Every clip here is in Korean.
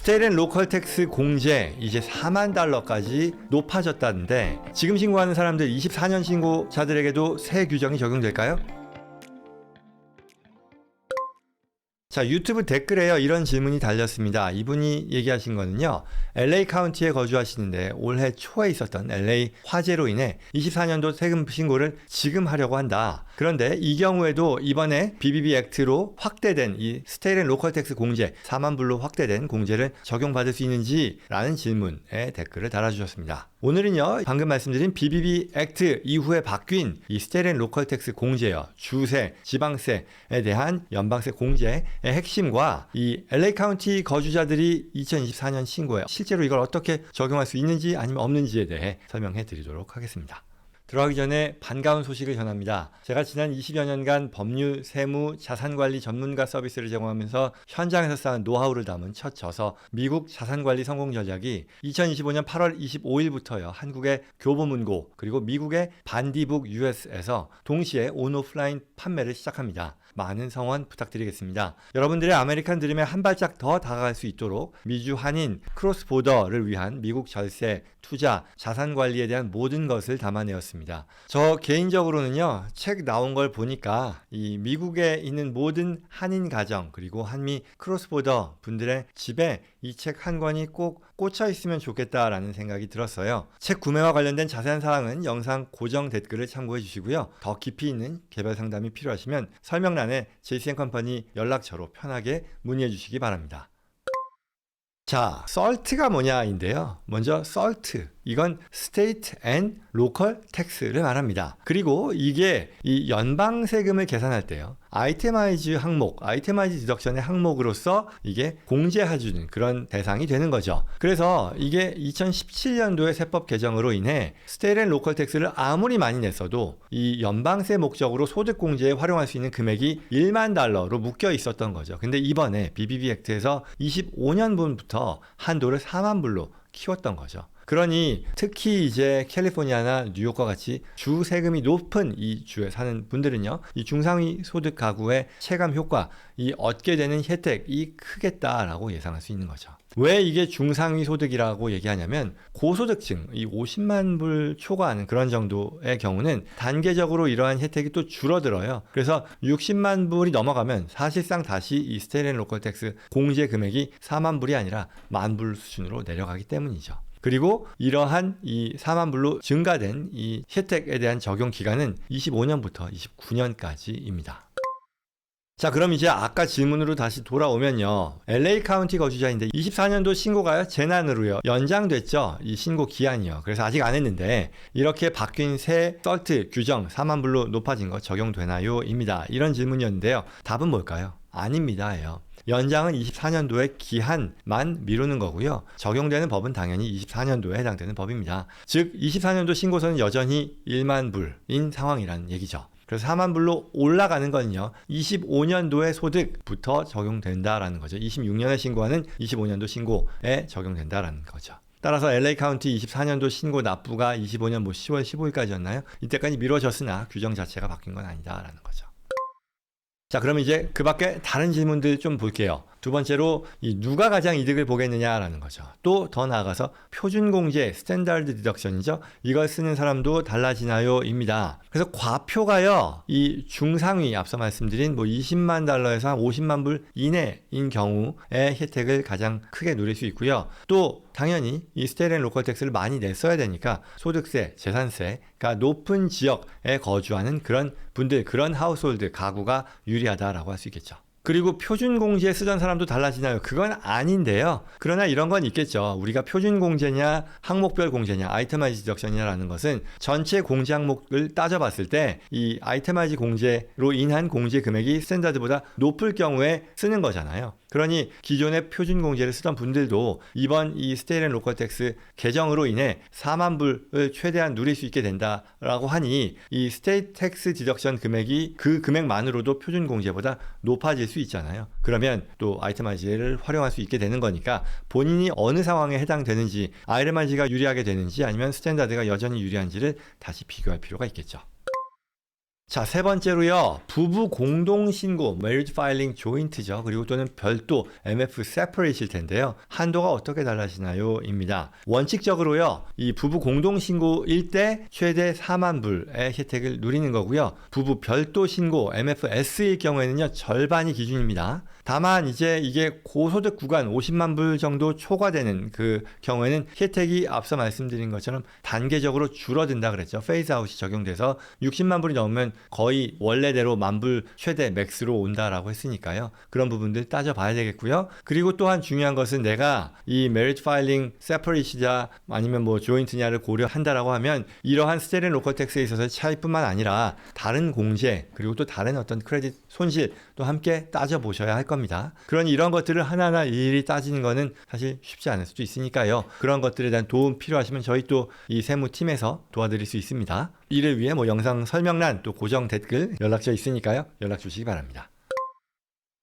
스테이트 앤 로컬 텍스 공제 이제 4만 달러까지 높아졌다는데 지금 신고하는 사람들 24년 신고자들에게도 새 규정이 적용될까요? 자, 유튜브 댓글에요 이런 질문이 달렸습니다. 이분이 얘기하신 거는요, LA 카운티에 거주하시는데 올해 초에 있었던 LA 화재로 인해 24년도 세금 신고를 지금 하려고 한다. 그런데 이 경우에도 이번에 BBB 액트로 확대된 이 스테이트 앤 로컬 텍스 공제 4만 불로 확대된 공제를 적용받을 수 있는지 라는 질문에 댓글을 달아주셨습니다. 오늘은요, 방금 말씀드린 BBB 액트 이후에 바뀐 이 스테이트 앤 로컬 텍스 공제요, 주세, 지방세에 대한 연방세 공제의 핵심과 이 LA 카운티 거주자들이 2024년 신고에 실제로 이걸 어떻게 적용할 수 있는지 아니면 없는지에 대해 설명해 드리도록 하겠습니다. 들어가기 전에 반가운 소식을 전합니다. 제가 지난 20여 년간 법률, 세무, 자산관리 전문가 서비스를 제공하면서 현장에서 쌓은 노하우를 담은 첫 저서 미국 자산관리 성공 전략이 2025년 8월 25일부터요. 한국의 교보문고 그리고 미국의 반디북 US에서 동시에 온오프라인 판매를 시작합니다. 많은 성원 부탁드리겠습니다. 여러분들의 아메리칸 드림에 한 발짝 더 다가갈 수 있도록 미주 한인 크로스보더를 위한 미국 절세, 투자, 자산 관리에 대한 모든 것을 담아내었습니다. 저 개인적으로는요, 책 나온 걸 보니까 이 미국에 있는 모든 한인 가정 그리고 한미 크로스보더 분들의 집에 이 책 한 권이 꼭 꽂혀 있으면 좋겠다라는 생각이 들었어요. 책 구매와 관련된 자세한 사항은 영상 고정 댓글을 참고해 주시고요. 더 깊이 있는 개별 상담이 필요하시면 설명란에 JC&컴퍼니 연락처로 편하게 문의해 주시기 바랍니다. 자, SALT가 뭐냐인데요. 먼저 SALT, 이건 State and Local Tax를 말합니다. 그리고 이게 이 연방 세금을 계산할 때요, 아이테마이즈 항목, 아이테마이즈 디덕션의 항목으로서 이게 공제해주는 그런 대상이 되는 거죠. 그래서 이게 2017년도의 세법 개정으로 인해 State and Local Tax를 아무리 많이 냈어도 이 연방세 목적으로 소득 공제에 활용할 수 있는 금액이 1만 달러로 묶여 있었던 거죠. 근데 이번에 BBB 액트에서 25년분부터 한도를 4만 불로 키웠던 거죠. 그러니 특히 이제 캘리포니아나 뉴욕과 같이 주 세금이 높은 이 주에 사는 분들은요, 이 중상위 소득 가구의 체감 효과, 이 얻게 되는 혜택이 크겠다라고 예상할 수 있는 거죠. 왜 이게 중상위 소득이라고 얘기하냐면, 고소득층, 이 50만 불 초과하는 그런 정도의 경우는 단계적으로 이러한 혜택이 또 줄어들어요. 그래서 60만 불이 넘어가면 사실상 다시 이 스테이트 앤 로컬 텍스 공제 금액이 4만 불이 아니라 1만 불 수준으로 내려가기 때문이죠. 그리고 이러한 이 4만 불로 증가된 이 혜택에 대한 적용 기간은 25년부터 29년까지입니다. 자, 그럼 이제 아까 질문으로 다시 돌아오면요, LA 카운티 거주자인데 24년도 신고가요, 재난으로요 연장됐죠, 이 신고 기한이요. 그래서 아직 안 했는데 이렇게 바뀐 새 SALT 규정 4만 불로 높아진 거 적용되나요? 입니다. 이런 질문이었는데요. 답은 뭘까요? 아닙니다예요. 연장은 24년도의 기한만 미루는 거고요. 적용되는 법은 당연히 24년도에 해당되는 법입니다. 즉 24년도 신고서는 여전히 1만 불인 상황이라는 얘기죠. 그래서 4만 불로 올라가는 거는요, 25년도의 소득부터 적용된다라는 거죠. 26년에 신고하는 25년도 신고에 적용된다라는 거죠. 따라서 LA 카운티 24년도 신고 납부가 25년 10월 15일까지였나요? 이때까지 미뤄졌으나 규정 자체가 바뀐 건 아니다라는 거죠. 자, 그럼 이제 그 밖에 다른 질문들 좀 볼게요. 두 번째로 이 누가 가장 이득을 보겠느냐라는 거죠. 또 더 나아가서 표준공제, 스탠다드 디덕션이죠. 이걸 쓰는 사람도 달라지나요? 입니다. 그래서 과표가요, 이 중상위 앞서 말씀드린 20만 달러에서 한 50만 불 이내인 경우에 혜택을 가장 크게 누릴 수 있고요. 또 당연히 이 스테이트 앤 로컬 텍스를 많이 냈어야 되니까 소득세, 재산세가 높은 지역에 거주하는 그런 분들, 그런 하우스홀드, 가구가 유리하다라고 할 수 있겠죠. 그리고 표준공제 쓰던 사람도 달라지나요? 그건 아닌데요. 그러나 이런 건 있겠죠. 우리가 표준공제냐 항목별 공제냐 아이테마이즈 디덕션이냐라는 것은 전체 공제 항목을 따져봤을 때 이 아이테마이즈 공제로 인한 공제 금액이 스탠다드보다 높을 경우에 쓰는 거잖아요. 그러니 기존의 표준공제를 쓰던 분들도 이번 이 스테이트 앤 로컬 텍스 개정으로 인해 4만 불을 최대한 누릴 수 있게 된다라고 하니 이 스테이트 텍스 디덕션 금액이 그 금액만으로도 표준공제보다 높아질 수 있잖아요. 그러면 또 아이테마이즈를 활용할 수 있게 되는 거니까 본인이 어느 상황에 해당되는지, 아이테마이즈가 유리하게 되는지 아니면 스탠다드가 여전히 유리한지를 다시 비교할 필요가 있겠죠. 자, 세 번째로요. 부부 공동 신고, marriage filing joint죠. 그리고 또는 별도, MF separate일 텐데요. 한도가 어떻게 달라지나요? 입니다. 원칙적으로요. 이 부부 공동 신고일 때 최대 4만 불의 혜택을 누리는 거고요. 부부 별도 신고, MFS일 경우에는요. 절반이 기준입니다. 다만 이제 이게 고소득 구간 50만 불 정도 초과되는 그 경우에는 혜택이 앞서 말씀드린 것처럼 단계적으로 줄어든다 그랬죠. 페이스아웃이 적용돼서 60만 불이 넘으면 거의 원래대로 만불 최대 맥스로 온다라고 했으니까요. 그런 부분들 따져봐야 되겠고요. 그리고 또한 중요한 것은 내가 이 merit filing separate이자 아니면 뭐 joint냐를 고려한다라고 하면 이러한 스테린 로컬 텍스에 있어서의 차이뿐만 아니라 다른 공제 그리고 또 다른 어떤 크레딧 손실 또 함께 따져보셔야 할 겁니다. 그러니 이런 것들을 하나하나 일일이 따지는 거는 사실 쉽지 않을 수도 있으니까요. 그런 것들에 대한 도움 필요하시면 저희 또 이 세무팀에서 도와드릴 수 있습니다. 이를 위해 뭐 영상 설명란 또 고정 댓글 연락처 있으니까요. 연락 주시기 바랍니다.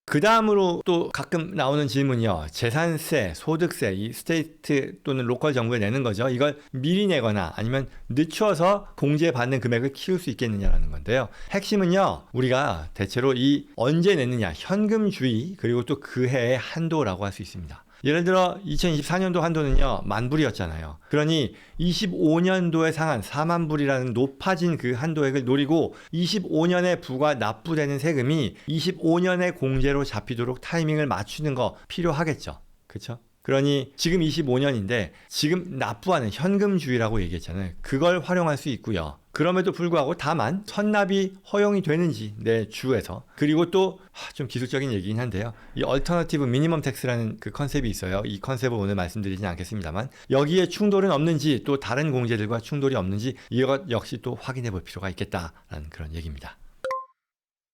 그 다음으로 또 가끔 나오는 질문이요. 재산세, 소득세, 이 스테이트 또는 로컬 정부에 내는 거죠. 이걸 미리 내거나 아니면 늦춰서 공제받는 금액을 키울 수 있겠느냐라는 건데요. 핵심은요. 우리가 대체로 이 언제 내느냐, 현금주의 그리고 또 그 해의 한도라고 할 수 있습니다. 예를 들어 2024년도 한도는요 10,000불이었잖아요. 그러니 25년도에 상한 4만 불이라는 높아진 그 한도액을 노리고 25년에 부과 납부되는 세금이 25년에 공제로 잡히도록 타이밍을 맞추는 거 필요하겠죠. 그렇죠? 그러니 지금 25년인데 지금 납부하는 현금주의라고 얘기했잖아요. 그걸 활용할 수 있고요. 그럼에도 불구하고 다만 선납이 허용이 되는지 내 주에서 그리고 또 좀 기술적인 얘기긴 한데요. 이 얼터너티브 미니멈 텍스라는 그 컨셉이 있어요. 이 컨셉을 오늘 말씀드리진 않겠습니다만 여기에 충돌은 없는지 또 다른 공제들과 충돌이 없는지 이것 역시 또 확인해 볼 필요가 있겠다라는 그런 얘기입니다.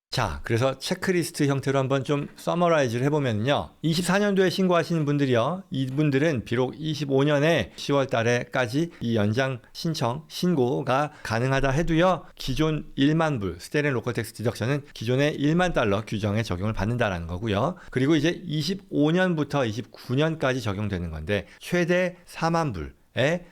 자, 그래서 체크리스트 형태로 한번 좀 서머라이즈를 해보면요. 24년도에 신고하시는 분들이요. 이분들은 비록 25년에 10월 달에까지 이 연장 신청, 신고가 가능하다 해도요. 기존 1만 불, 스테린 로컬 텍스 디덕션은 기존의 1만 달러 규정에 적용을 받는다라는 거고요. 그리고 이제 25년부터 29년까지 적용되는 건데 최대 4만 불.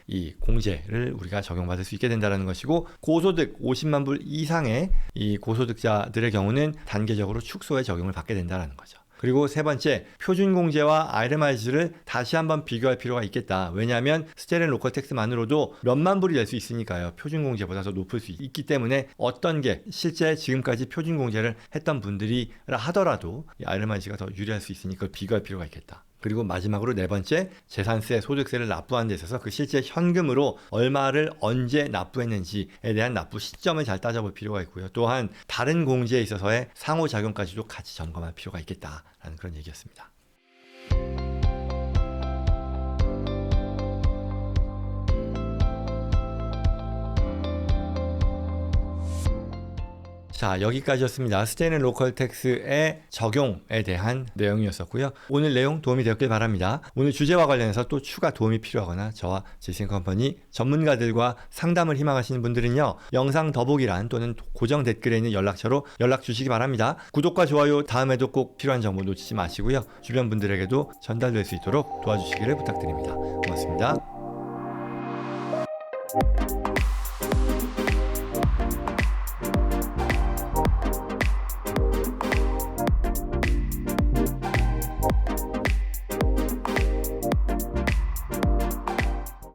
이 공제를 우리가 적용받을 수 있게 된다는 것이고 고소득 50만 불 이상의 이 고소득자들의 경우는 단계적으로 축소에 적용을 받게 된다는 거죠. 그리고 세 번째, 표준공제와 아이레마이즈를 다시 한번 비교할 필요가 있겠다. 왜냐하면 스테린 로컬 텍스만으로도 몇만 불이 될 수 있으니까요. 표준공제보다 더 높을 수 있기 때문에 어떤 게 실제 지금까지 표준공제를 했던 분들이라 하더라도 이 아이레마이즈가 더 유리할 수 있으니까 비교할 필요가 있겠다. 그리고 마지막으로 네 번째, 재산세, 소득세를 납부하는 데 있어서 그 실제 현금으로 얼마를 언제 납부했는지에 대한 납부 시점을 잘 따져볼 필요가 있고요. 또한 다른 공제에 있어서의 상호작용까지도 같이 점검할 필요가 있겠다라는 그런 얘기였습니다. 자, 여기까지였습니다. 스테인 로컬 텍스의 적용에 대한 내용이었었고요. 오늘 내용 도움이 되었길 바랍니다. 오늘 주제와 관련해서 또 추가 도움이 필요하거나 저와 제이슨컴퍼니 전문가들과 상담을 희망하시는 분들은요. 영상 더보기란 또는 고정 댓글에 있는 연락처로 연락 주시기 바랍니다. 구독과 좋아요 다음에도 꼭 필요한 정보 놓치지 마시고요. 주변 분들에게도 전달될 수 있도록 도와주시기를 부탁드립니다. 고맙습니다.